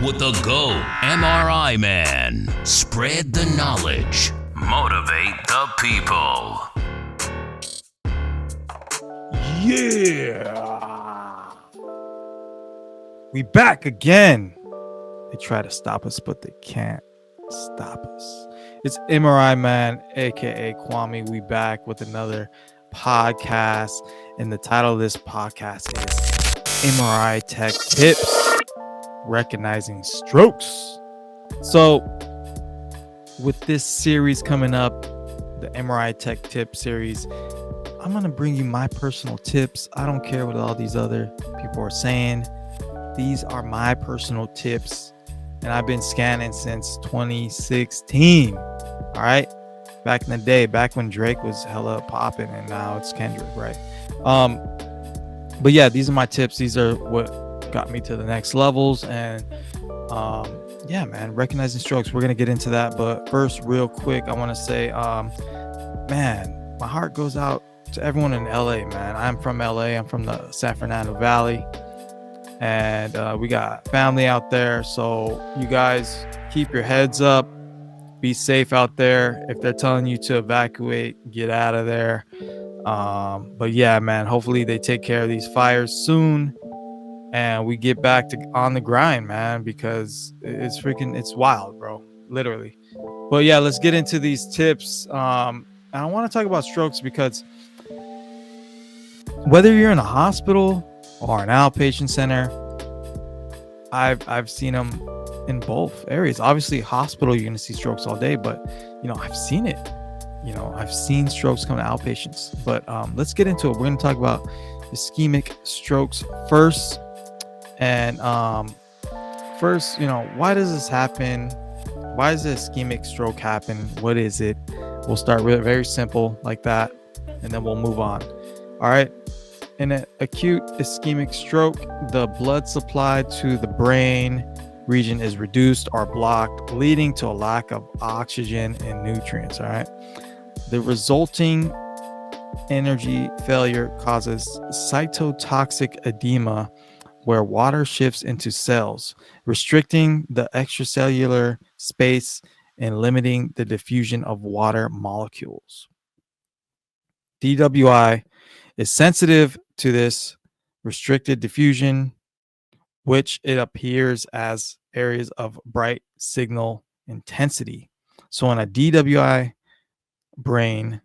with the GO MRI Man. Spread the knowledge. Motivate the people. Yeah. We back again. They try to stop us, but they can't stop us. It's MRI Man, aka Kwame. We back with another podcast. And the title of this podcast is MRI Tech Tips, Recognizing Strokes. So with this series coming up, the MRI Tech Tip series, I'm going to bring you my personal tips. I don't care what all these other people are saying. These are my personal tips. And I've been scanning since 2016. All right. Back in the day, back when Drake was hella popping, and now it's Kendrick, right? But yeah, these are my tips. These are what got me to the next levels. And yeah, man, recognizing strokes. We're going to get into that. But first, real quick, I want to say, man, my heart goes out to everyone in LA, man. I'm from LA. I'm from the San Fernando Valley. And we got family out there. So you guys keep your heads up. Be safe out there. If they're telling you to evacuate, get out of there. But yeah, man, hopefully they take care of these fires soon. And we get back to on the grind, man, because it's wild, bro. Literally. But yeah, let's get into these tips. And I want to talk about strokes because whether you're in a hospital or an outpatient center, I've seen them in both areas. Obviously, hospital, you're going to see strokes all day, but I've seen it. I've seen strokes come to outpatients. But let's get into it. We're going to talk about ischemic strokes first. And first, why does this happen? Why does the ischemic stroke happen? What is it? We'll start with very simple like that, and then we'll move on. All right. In an acute ischemic stroke, the blood supply to the brain region is reduced or blocked, leading to a lack of oxygen and nutrients. All right. The resulting energy failure causes cytotoxic edema, where water shifts into cells, restricting the extracellular space and limiting the diffusion of water molecules. DWI is sensitive to this restricted diffusion, which it appears as areas of bright signal intensity. So on a DWI brain,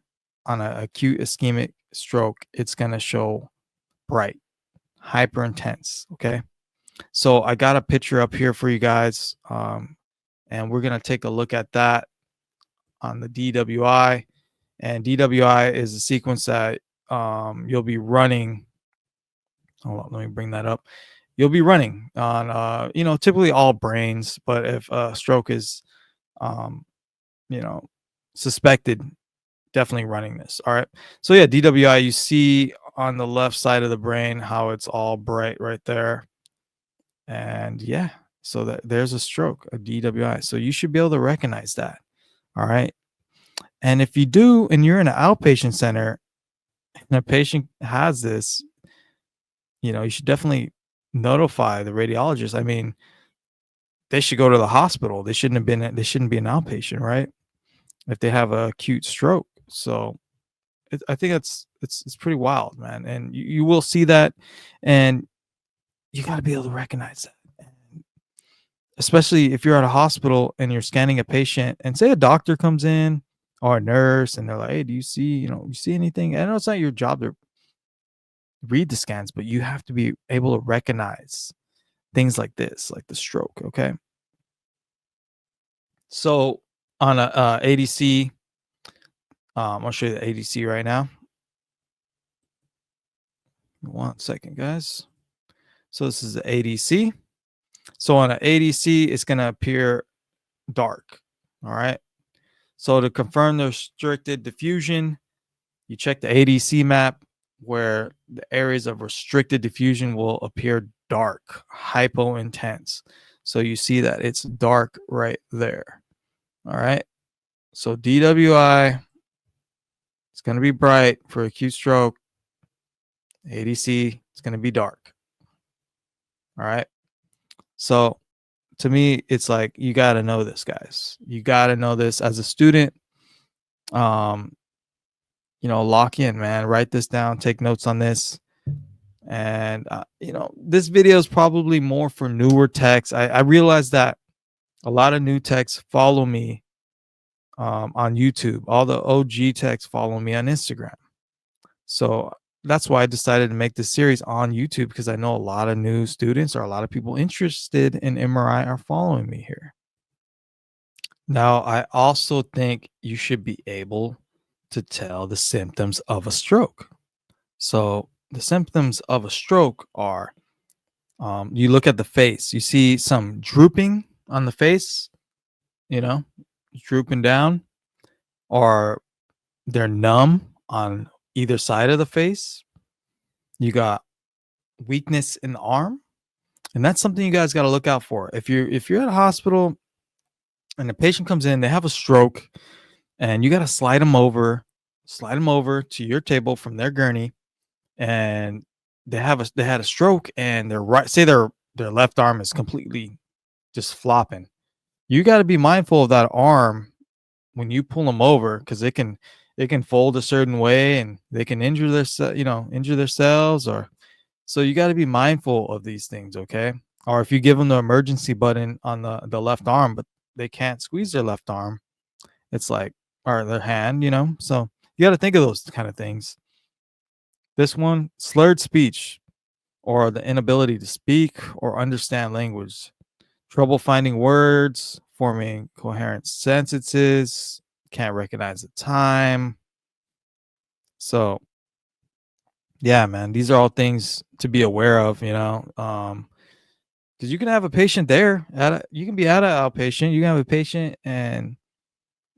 on an acute ischemic stroke, it's going to show bright, hyper intense. Okay. So I got a picture up here for you guys. And we're going to take a look at that on the DWI. And DWI is a sequence that you'll be running. Hold on, let me bring that up. You'll be running on, typically all brains, but if a stroke is, suspected, definitely running this. All right. So yeah, DWI, you see on the left side of the brain how it's all bright right there. And yeah, so that there's a stroke, a DWI. So you should be able to recognize that. All right. And if you do, and you're in an outpatient center, and a patient has this, you should definitely notify the radiologist. I mean, they should go to the hospital. They shouldn't be an outpatient, right? If they have an acute stroke. So I think it's pretty wild, man. And you will see that, and you got to be able to recognize that. Especially if you're at a hospital and you're scanning a patient, and say a doctor comes in or a nurse, and they're like, "Hey, do you see, you see anything?" I know it's not your job to read the scans, but you have to be able to recognize things like this, like the stroke. Okay. So on a ADC, I'll show you the ADC right now. 1 second, guys. So this is the ADC. So on an ADC, it's going to appear dark. All right. So to confirm the restricted diffusion, you check the ADC map, where the areas of restricted diffusion will appear dark, hypo intense. So you see that it's dark right there. All right. So DWI, it's going to be bright for acute stroke. ADC, it's going to be dark. All right. So to me, it's like you got to know this, guys. You got to know this as a student. Um, lock in, man. Write this down. Take notes on this. And this video is probably more for newer techs. I realize that a lot of new techs follow me on YouTube. All the OG techs follow me on Instagram. So that's why I decided to make this series on YouTube, because I know a lot of new students or a lot of people interested in MRI are following me here. Now, I also think you should be able to tell the symptoms of a stroke. So the symptoms of a stroke are you look at the face, you see some drooping on the face, you know, drooping down, or they're numb on either side of the face. You got weakness in the arm, and that's something you guys got to look out for. If you're at a hospital and a patient comes in, they have a stroke, and you got to slide them over to your table from their gurney, and they had a stroke, and their left arm is completely just flopping. You got to be mindful of that arm when you pull them over, because it can fold a certain way, and they can injure themselves. Or so you got to be mindful of these things, okay? Or if you give them the emergency button on the left arm, but they can't squeeze their left arm, it's like, or their hand, so you got to think of those kind of things. This one, slurred speech, or the inability to speak or understand language, trouble finding words, forming coherent sentences, can't recognize the time. So, yeah, man, these are all things to be aware of, because you can have a patient there. You can be at an outpatient. You can have a patient and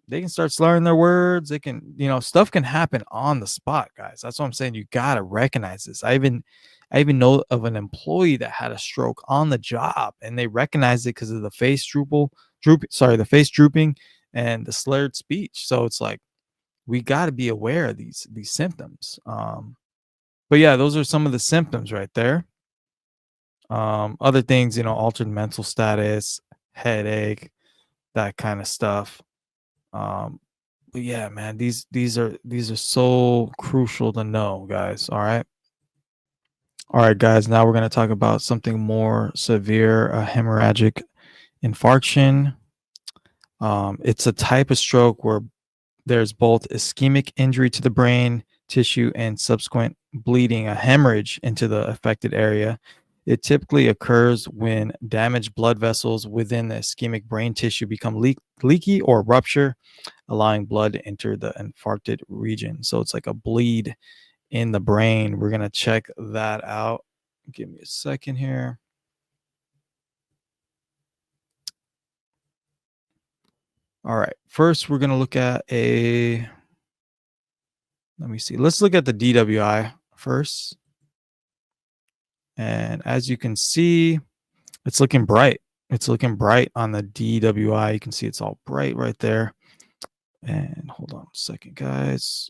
they can start slurring their words. They can, stuff can happen on the spot, guys. That's what I'm saying. You gotta recognize this. I even know of an employee that had a stroke on the job, and they recognized it because of the the face drooping and the slurred speech. So it's like we got to be aware of these symptoms. But yeah, those are some of the symptoms right there. Other things, altered mental status, headache, that kind of stuff. But yeah, man, these are so crucial to know, guys. All right, guys. Now we're gonna talk about something more severe, a hemorrhagic infarction. It's a type of stroke where there's both ischemic injury to the brain tissue and subsequent bleeding, a hemorrhage into the affected area. It typically occurs when damaged blood vessels within the ischemic brain tissue become leaky or rupture, allowing blood to enter the infarcted region. So it's like a bleed in the brain. We're going to check that out. Give me a second here. All right. First, we're going to look at let me see. Let's look at the DWI first. And as you can see, it's looking bright. It's looking bright on the DWI. You can see it's all bright right there. And hold on a second, guys.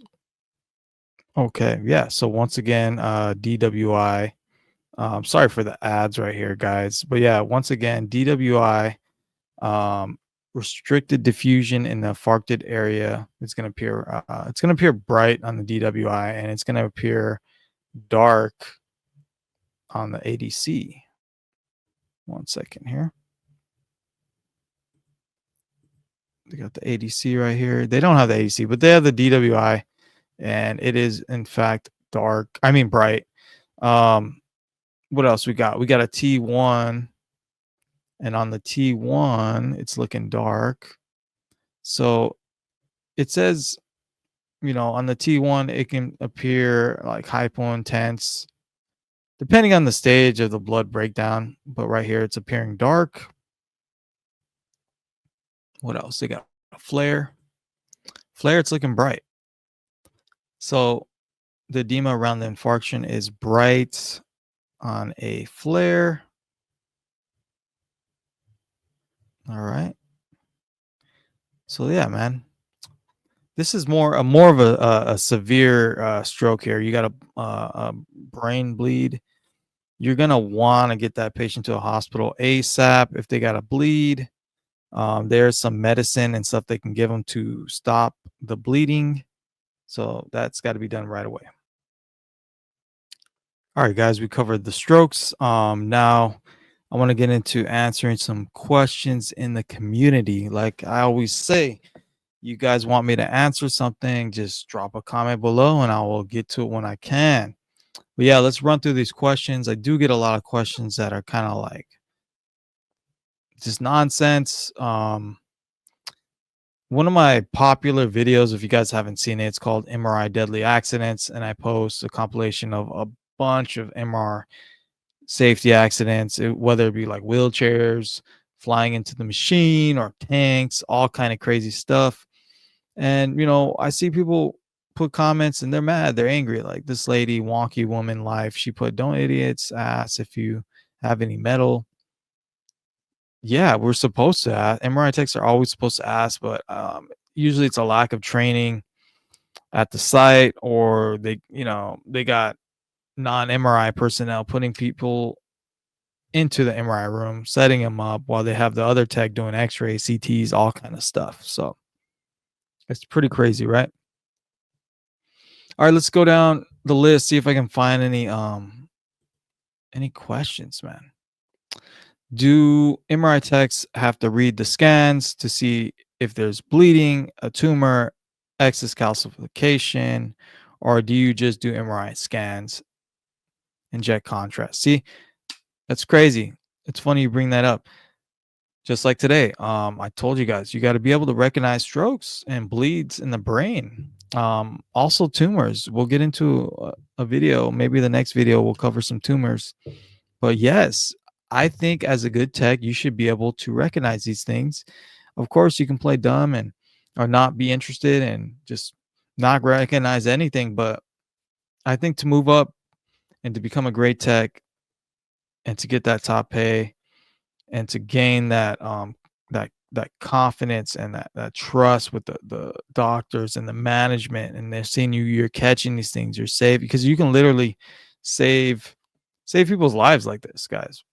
Okay, yeah. So once again, DWI. Sorry for the ads right here, guys. But yeah, once again, DWI, restricted diffusion in the infarcted area. It's going to appear. It's going to appear bright on the DWI, and it's going to appear dark on the ADC. One second here. They got the ADC right here. They don't have the ADC, but they have the DWI, and it is in fact dark. I mean bright. What else we got? We got a T1, and on the T1, it's looking dark. So it says, on the T1, it can appear like hypointense, depending on the stage of the blood breakdown. But right here, it's appearing dark. What else? They got a flare. Flare, it's looking bright. So the edema around the infarction is bright on a flare. All right. So yeah, man, this is more of a severe stroke here. You got a brain bleed. you're gonna want to get that patient to a hospital ASAP. If they got a bleed, there's some medicine and stuff they can give them to stop the bleeding. So that's got to be done right away. All right, guys, we covered the strokes. Now I want to get into answering some questions in the community. Like I always say, you guys want me to answer something, just drop a comment below and I will get to it when I can. But yeah, let's run through these questions. I do get a lot of questions that are kind of like just nonsense. One of my popular videos, if you guys haven't seen it, it's called MRI Deadly Accidents, and I post a compilation of a bunch of MR safety accidents, whether it be like wheelchairs, flying into the machine, or tanks, all kind of crazy stuff. And I see people put comments and they're mad, they're angry. Like this lady, wonky woman life, she put, "Don't idiots ask if you have any metal." Yeah, we're supposed to ask. MRI techs are always supposed to ask, but usually it's a lack of training at the site, or they got non-MRI personnel putting people into the MRI room, setting them up while they have the other tech doing X-ray, CTs, all kind of stuff. So it's pretty crazy, right? All right, let's go down the list, see if I can find any questions, man. Do MRI techs have to read the scans to see if there's bleeding, a tumor, excess calcification, or do you just do MRI scans, inject contrast? See, that's crazy. It's funny you bring that up. Just like today, I told you guys, you got to be able to recognize strokes and bleeds in the brain. Also tumors. We'll get into a video. Maybe the next video we'll cover some tumors. But yes, I think as a good tech, you should be able to recognize these things. Of course, you can play dumb and or not be interested and just not recognize anything. But I think to move up and to become a great tech and to get that top pay and to gain that confidence and that trust with the doctors and the management, and they're seeing you're catching these things, you're safe, because you can literally save people's lives like this, guys.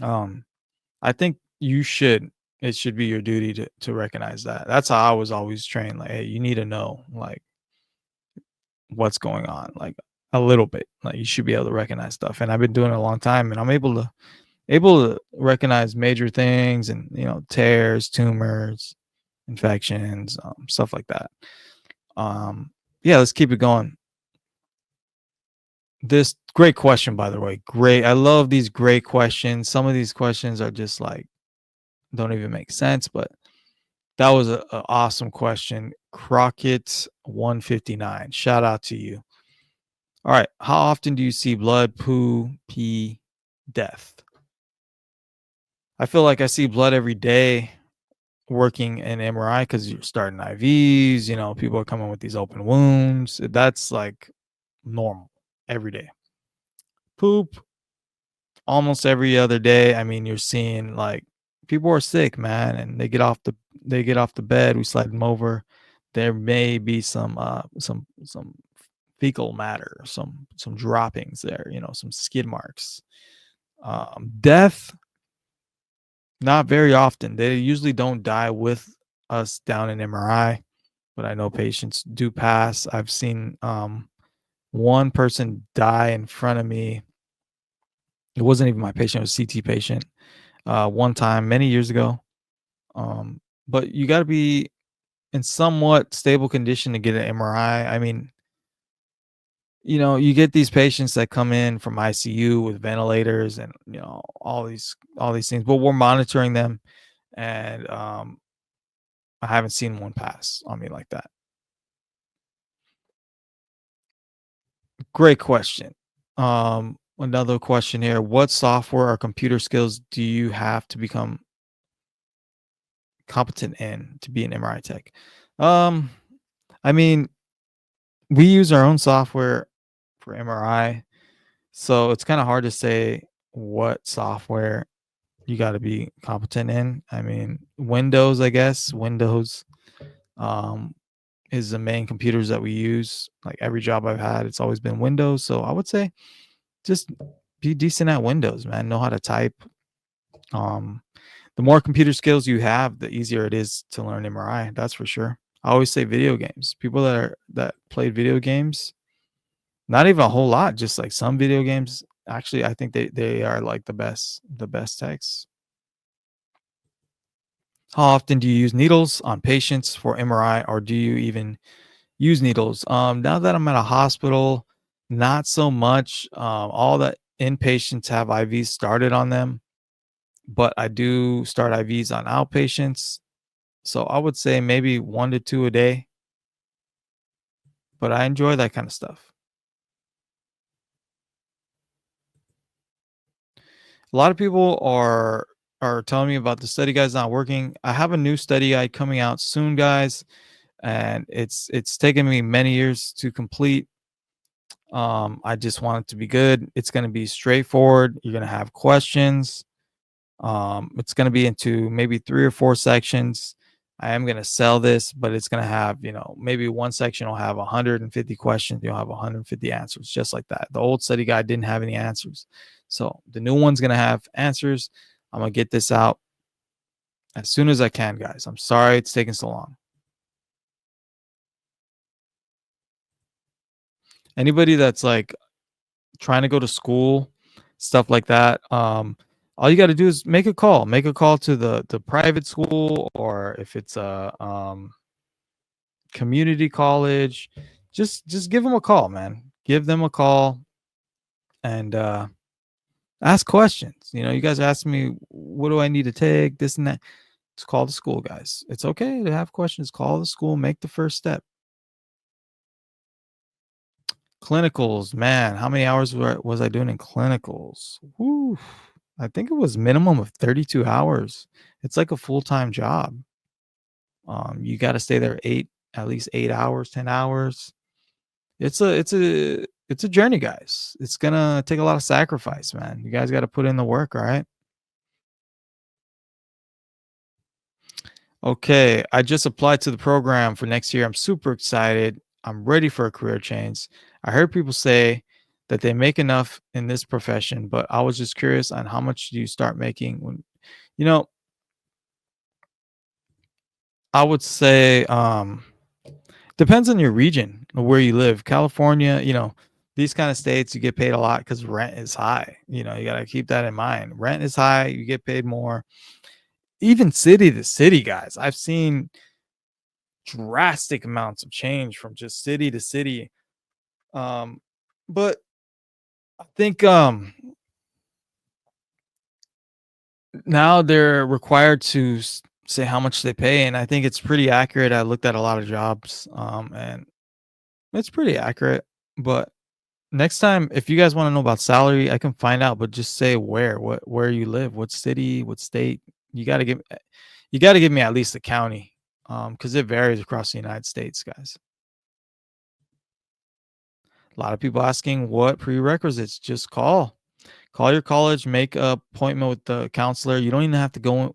um I think it should be your duty to recognize that. That's how I was always trained. Like, hey, you need to know like what's going on, like a little bit. Like you should be able to recognize stuff. And I've been doing it a long time, and I'm able to recognize major things, and tears, tumors, infections, stuff like that. Yeah, let's keep it going. This great question, by the way. Great. I love these great questions. Some of these questions are just like don't even make sense, but that was a awesome question. Crockett 159. Shout out to you. All right. How often do you see blood, poo, pee, death? I feel like I see blood every day working in MRI because you're starting IVs. People are coming with these open wounds. That's like normal every day. Poop almost every other day. I mean, you're seeing like people are sick, man, and they get off the bed. We slide them over. There may be some fecal matter, some droppings there. Some skid marks. Death, not very often. They usually don't die with us down in MRI, but I know patients do pass. I've seen one person die in front of me. It wasn't even my patient, it was a CT patient. One time many years ago. But you got to be in somewhat stable condition to get an MRI. I mean, you get these patients that come in from ICU with ventilators and all these things, but we're monitoring them, and I haven't seen one pass on me like that. Great question. Another question here. What software or computer skills do you have to become competent in to be an MRI tech? Um, I mean, we use our own software for MRI, so it's kind of hard to say what software you got to be competent in. I mean, Windows, I guess. Windows um, is the main computers that we use. Like every job I've had, it's always been Windows. So I would say just be decent at Windows, man. Know how to type. Um, the more computer skills you have, the easier it is to learn MRI. That's for sure. I always say video games. People that played video games, not even a whole lot, just like some video games. Actually, I think they are like the best techs. How often do you use needles on patients for MRI, or do you even use needles? Now that I'm at a hospital, not so much. All the inpatients have IVs started on them, but I do start IVs on outpatients. So I would say maybe 1 to 2 a day, but I enjoy that kind of stuff. A lot of people are telling me about the study guide's not working. I have a new study guide coming out soon, guys, and it's taken me many years to complete. I just want it to be good. It's going to be straightforward. You're going to have questions. It's going to be into maybe 3 or 4 sections. I am going to sell this, but it's going to have, maybe one section will have 150 questions. You'll have 150 answers, just like that. The old study guide didn't have any answers. So the new one's going to have answers. I'm going to get this out as soon as I can, guys. I'm sorry it's taking so long. Anybody that's like trying to go to school, stuff like that, all you got to do is make a call. Make a call to the private school, or if it's a community college, just give them a call, man. Give them a call and ask questions. You guys ask me, what do I need to take, this and that. Just call the school, guys. It's okay to have questions. Call the school. Make the first step. Clinicals, man. How many hours was I doing in clinicals? Woo. I think it was minimum of 32 hours. It's like a full-time job. You got to stay there at least 8 hours, 10 hours. It's a journey, guys. It's gonna take a lot of sacrifice, man. You guys got to put in the work, all right? Okay, I just applied to the program for next year. I'm super excited. I'm ready for a career change. I heard people say that they make enough in this profession, but I was just curious on how much do you start making when, you know, I would say depends on your region or where you live. California, these kind of states you get paid a lot because rent is high. You got to keep that in mind. Rent is high, you get paid more. Even city to city, guys. I've seen drastic amounts of change from just city to city. Um, but I think now they're required to say how much they pay, and I think it's pretty accurate. I looked at a lot of jobs, and it's pretty accurate. But next time, if you guys want to know about salary, I can find out. But just say where you live, what city, what state. You got to give you got to give me at least the county, because it varies across the United States, guys. A lot of people asking what prerequisites. Just call your college, make a appointment with the counselor. You don't even have to go.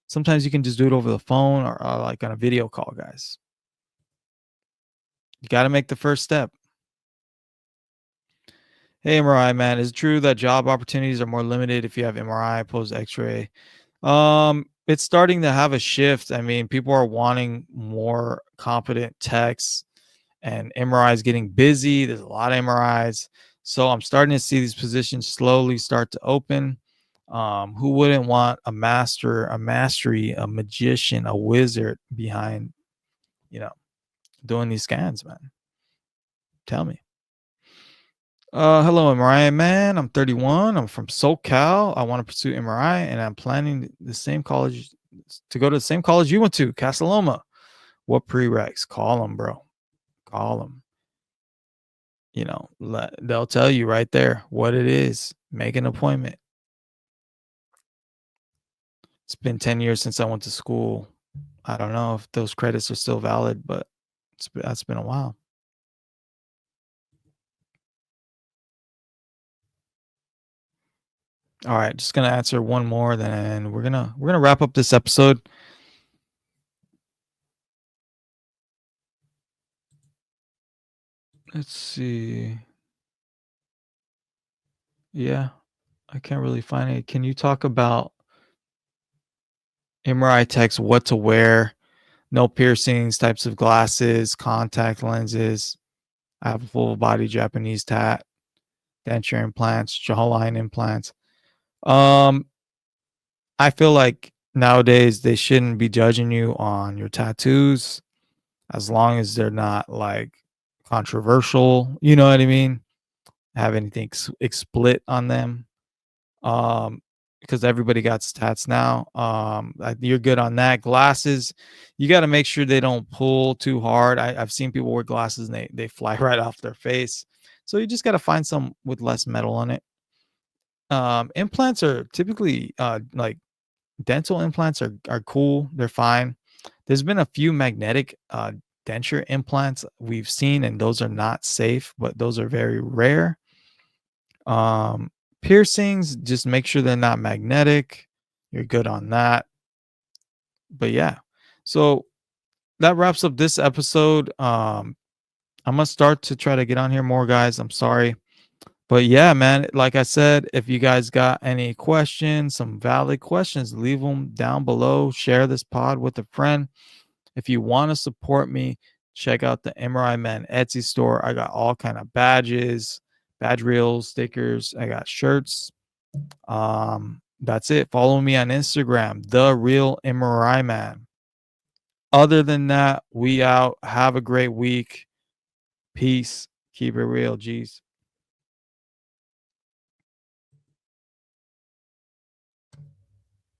Sometimes you can just do it over the phone or like on a video call, guys. You got to make the first step. Hey, MRI man, is it true that job opportunities are more limited if you have MRI opposed to X-ray? It's starting to have a shift. I mean, people are wanting more competent techs, and MRI is getting busy. There's a lot of MRIs. So I'm starting to see these positions slowly start to open. Who wouldn't want a master, a mastery, a magician, a wizard behind, you know, doing these scans, man? Tell me. Hello, MRI man. I'm 31. I'm from SoCal. I want to pursue MRI, and I'm planning the same college to go to the same college you went to, Casa Loma. What prereqs? Call them, bro. Call them. They'll tell you right there what it is. Make an appointment. It's been 10 years since I went to school. I don't know if those credits are still valid, but that's been a while. All right, just gonna answer one more, then we're gonna wrap up this episode. Let's see. Yeah, I can't really find it. Can you talk about MRI techs, what to wear? No piercings, types of glasses, contact lenses. I have a full body Japanese tat, denture implants, jawline implants. Um, I feel like nowadays they shouldn't be judging you on your tattoos as long as they're not like controversial. You know what I mean? Have anything explit on them. Um, because everybody got stats now. You're good on that. Glasses, you got to make sure they don't pull too hard. I've seen people wear glasses and they fly right off their face. So you just got to find some with less metal on it. Implants are typically like dental implants are cool. They're fine. There's been a few magnetic denture implants we've seen, and those are not safe, but those are very rare. Um, Piercings, just make sure they're not magnetic. You're good on that. But yeah, so that wraps up this episode. I'm gonna start to try to get on here more, guys. I'm sorry. But yeah, man, like I said, if you guys got any questions, some valid questions, leave them down below. Share this pod with a friend. If you want to support me, check out the MRI Man Etsy store. I got all kind of badges, badge reels, stickers. I got shirts. That's it. Follow me on Instagram, the real MRI Man. Other than that, we out. Have a great week. Peace. Keep it real, G's.